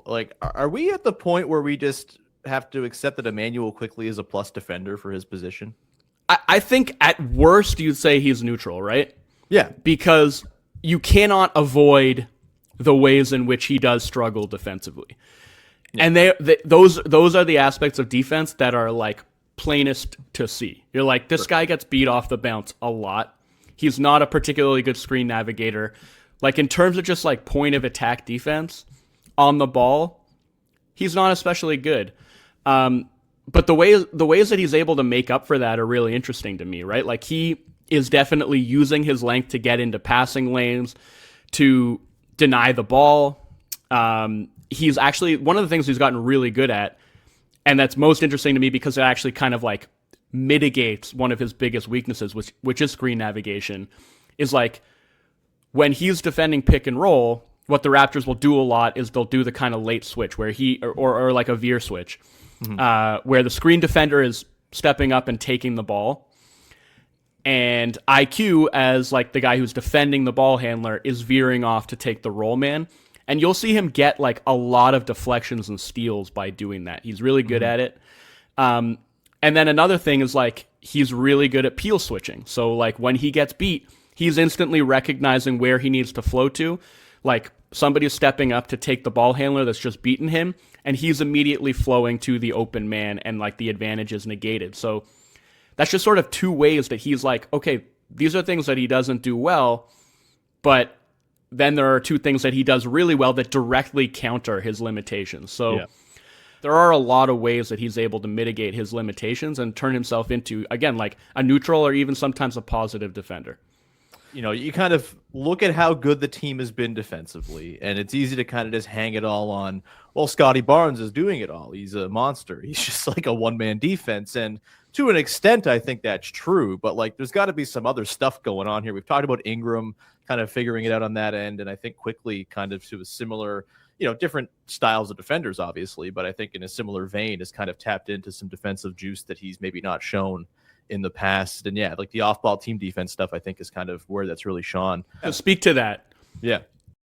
Like, are we at the point where we just have to accept that Immanuel Quickley is a plus defender for his position? I think at worst you'd say he's neutral, right? Yeah. Because you cannot avoid the ways in which he does struggle defensively. Yeah. And those are the aspects of defense that are like plainest to see. You're like, this guy gets beat off the bounce a lot. He's not a particularly good screen navigator. Like, in terms of just like point of attack defense on the ball, he's not especially good. But the ways that he's able to make up for that are really interesting to me, right? Like, he is definitely using his length to get into passing lanes, to deny the ball. He's actually, one of the things he's gotten really good at, and that's most interesting to me because it actually kind of like mitigates one of his biggest weaknesses, which is screen navigation, is like when he's defending pick and roll, what the Raptors will do a lot is they'll do the kind of late switch where or like a veer switch, where the screen defender is stepping up and taking the ball, and IQ, as like the guy who's defending the ball handler, is veering off to take the roll man. And you'll see him get like a lot of deflections and steals by doing that. He's really good at it. And then another thing is like he's really good at peel switching. So like when he gets beat, he's instantly recognizing where he needs to flow to. Like somebody's stepping up to take the ball handler that's just beaten him, and he's immediately flowing to the open man, and like the advantage is negated. So that's just sort of two ways that he's like, okay, these are things that he doesn't do well, but then there are two things that he does really well that directly counter his limitations. So there are a lot of ways that he's able to mitigate his limitations and turn himself into, again, like a neutral or even sometimes a positive defender. You know, you kind of look at how good the team has been defensively, and it's easy to kind of just hang it all on, well, Scotty Barnes is doing it all. He's a monster. He's just like a one-man defense. And to an extent, I think that's true. But, like, there's got to be some other stuff going on here. We've talked about Ingram kind of figuring it out on that end, and I think Quickley kind of to a similar, you know, different styles of defenders, obviously, but I think in a similar vein has kind of tapped into some defensive juice that he's maybe not shown in the past. And yeah, like the off-ball team defense stuff, I think is kind of where that's really shone. Speak to that. Yeah.